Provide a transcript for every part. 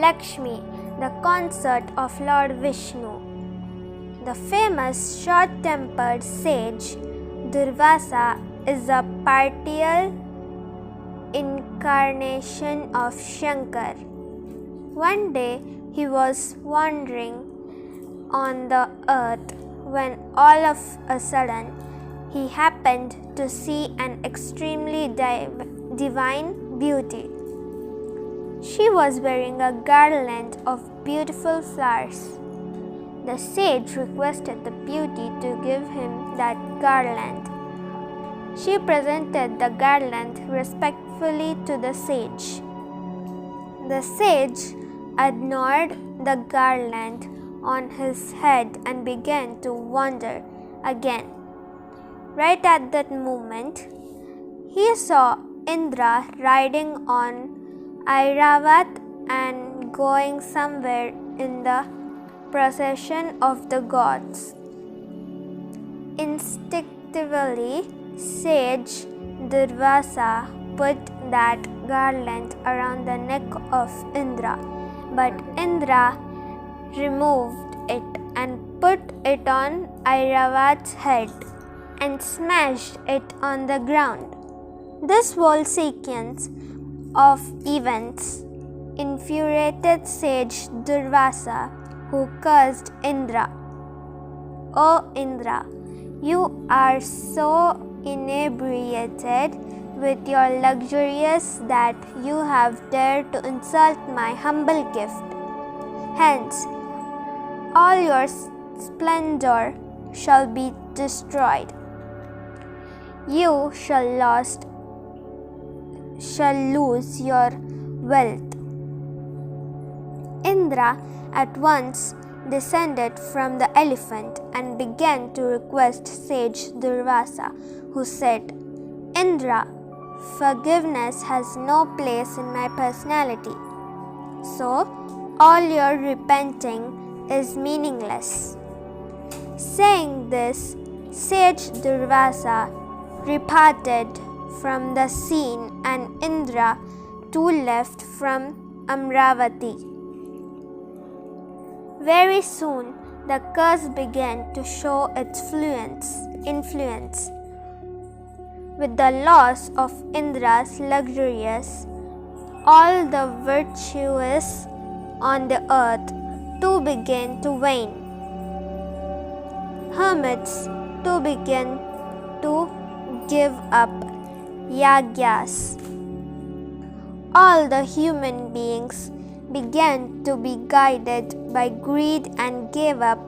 Lakshmi, the consort of Lord Vishnu. The famous short-tempered sage Durvasa is a partial incarnation of Shankar. One day he was wandering on the earth when all of a sudden he happened to see an extremely divine beauty. She was wearing a garland of beautiful flowers. The sage requested the beauty to give him that garland. She presented the garland respectfully to the sage. The sage adorned the garland on his head and began to wander again. Right at that moment, he saw Indra riding on Airavat and going somewhere in the procession of the gods. Instinctively, sage Durvasa put that garland around the neck of Indra, but Indra removed it and put it on Airavat's head and smashed it on the ground. This whole sequence of events infuriated sage Durvasa, who cursed Indra. "O Indra, you are so inebriated with your luxurious that you have dared to insult my humble gift. Hence, all your splendor shall be destroyed. You shall lose your wealth." Indra at once descended from the elephant and began to request sage Durvasa, who said, "Indra, forgiveness has no place in my personality, so all your repenting is meaningless." Saying this, sage Durvasa departed from the scene and Indra too left from Amravati. Very soon the curse began to show its influence. With the loss of Indra's luxurious, all the virtuous on the earth too began to wane. Hermits too began to give up yagyas. All the human beings began to be guided by greed and gave up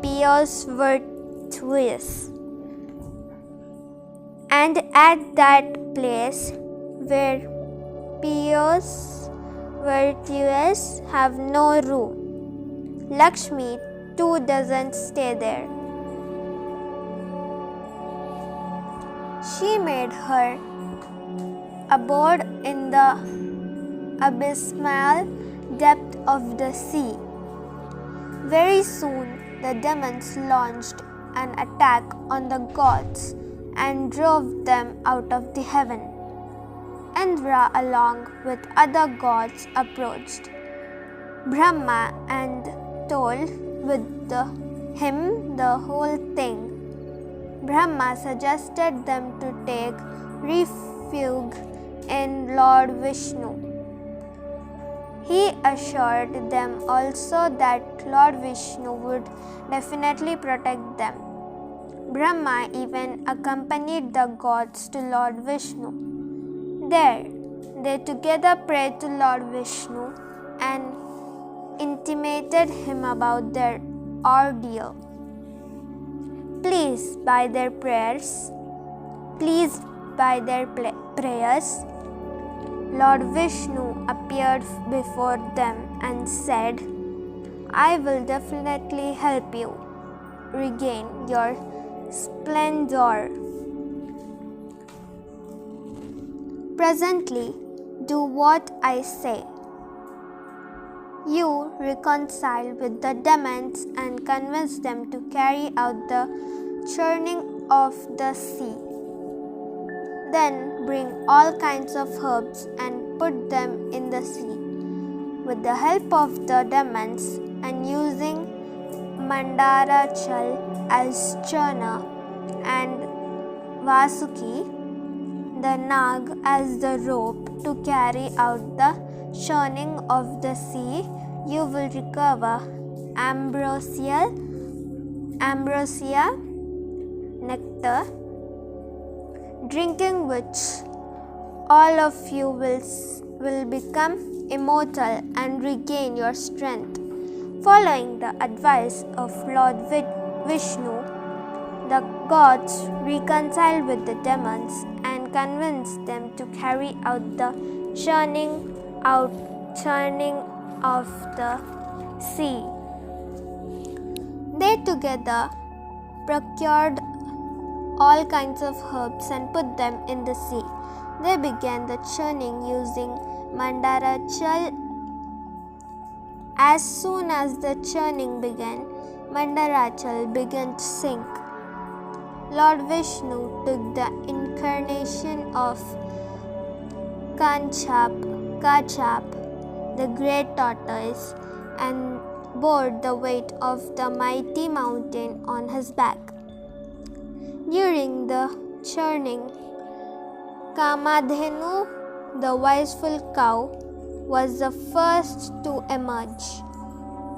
pious virtues. And at that place where pious virtues have no room, Lakshmi too doesn't stay there. She made her abode in the abysmal depth of the sea. Very soon the demons launched an attack on the gods and drove them out of the heaven. Indra, along with other gods, approached Brahma and told him the whole thing. Brahma suggested them to take refuge in Lord Vishnu. He assured them also that Lord Vishnu would definitely protect them. Brahma even accompanied the gods to Lord Vishnu. There, they together prayed to Lord Vishnu and intimated him about their ordeal. Pleased by their prayers, Lord Vishnu appeared before them and said, "I will definitely help you regain your splendor. Presently, do what I say. You reconcile with the demons and convince them to carry out the churning of the sea. Then bring all kinds of herbs and put them in the sea. With the help of the demons and using Mandara Chal as churner and Vasuki, the Nag, as the rope to carry out the churning of the sea, you will recover ambrosial nectar, drinking which all of you will become immortal and regain your strength. Following the advice of Lord Vishnu, the gods reconciled with the demons and convinced them to carry out the churning of the sea. They together procured all kinds of herbs and put them in the sea. They began the churning using Mandara Chal. As soon as the churning began, Mandara Chal began to sink. Lord Vishnu took the incarnation of Kachap, the great tortoise, and bore the weight of the mighty mountain on his back. During the churning, Kamadhenu, the wiseful cow, was the first to emerge.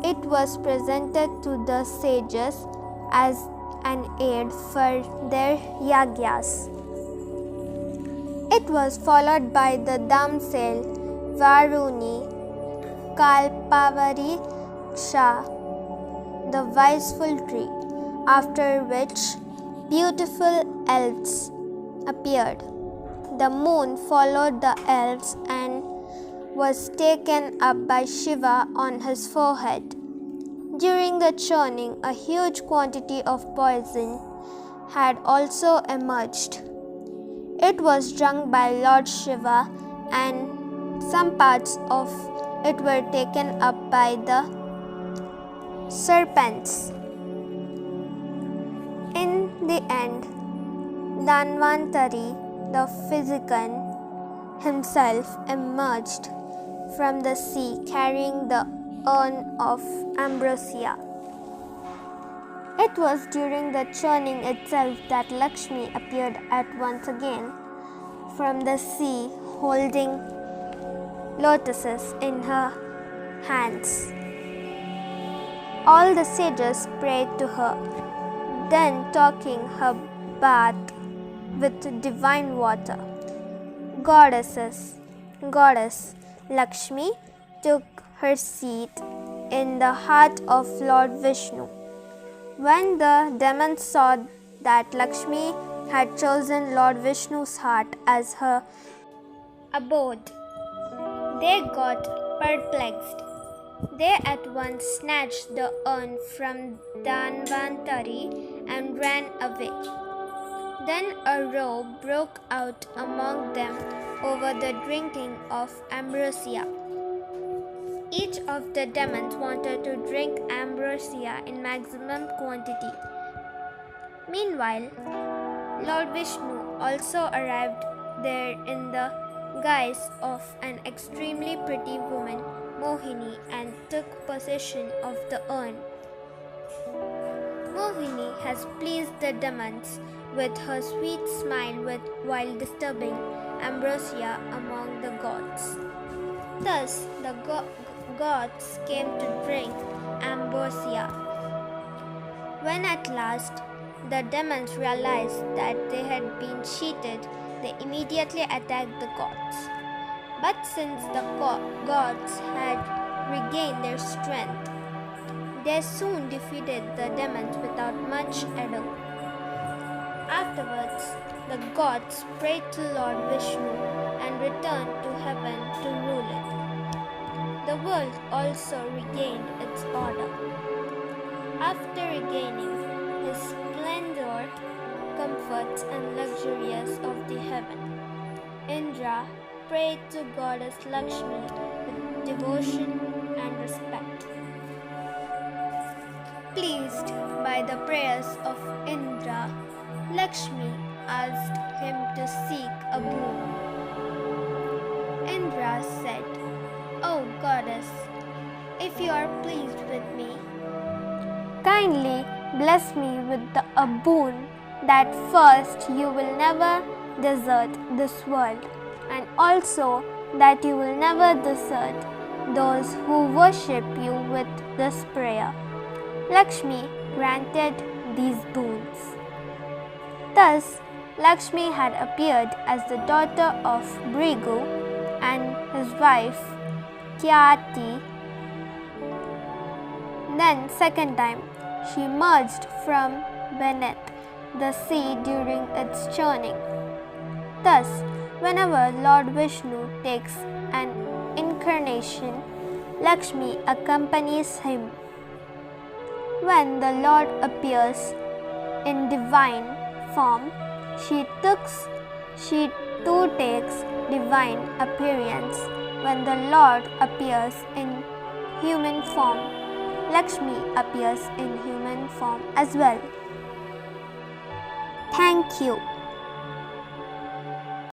It was presented to the sages as an aid for their yagyas. It was followed by the damsel Varuni Kalpavari Shah, the wiseful tree, after which beautiful elves appeared. The moon followed the elves and was taken up by Shiva on his forehead. During the churning, a huge quantity of poison had also emerged. It was drunk by Lord Shiva, and some parts of it were taken up by the serpents. In the end, Dhanvantari, the physician, himself emerged from the sea carrying the urn of ambrosia. It was during the churning itself that Lakshmi appeared at once again from the sea, holding lotuses in her hands. All the sages prayed to her, then taking her bath with divine water. Goddess Lakshmi took her seat in the heart of Lord Vishnu. When the demons saw that Lakshmi had chosen Lord Vishnu's heart as her abode, they got perplexed. They at once snatched the urn from Dhanvantari and ran away. Then a row broke out among them over the drinking of ambrosia. Each of the demons wanted to drink ambrosia in maximum quantity. Meanwhile, Lord Vishnu also arrived there in the guise of an extremely pretty woman, Mohini, and took possession of the urn. Mohini has pleased the demons with her sweet smile while disturbing ambrosia among the gods. Thus, the gods came to drink ambrosia. When at last the demons realized that they had been cheated, they immediately attacked the gods. But since the gods had regained their strength, they soon defeated the demons without much ado. Afterwards, the gods prayed to Lord Vishnu and returned to heaven to rule it. The world also regained its order. After regaining his splendor, comforts, and luxurious of the heaven, Indra prayed to Goddess Lakshmi with devotion and respect. Pleased by the prayers of Indra, Lakshmi asked him to seek a boon. Indra said, "O Goddess, if you are pleased with me, kindly bless me with a boon that first you will never desert this world, and also that you will never desert those who worship you with this prayer. Lakshmi granted these boons. Thus, Lakshmi had appeared as the daughter of Brigu and his wife Kyati. Then, second time, she emerged from beneath the sea during its churning. Thus, whenever Lord Vishnu takes an incarnation, Lakshmi accompanies him. When the Lord appears in divine form, she too takes divine appearance. When the Lord appears in human form, Lakshmi appears in human form as well. Thank you.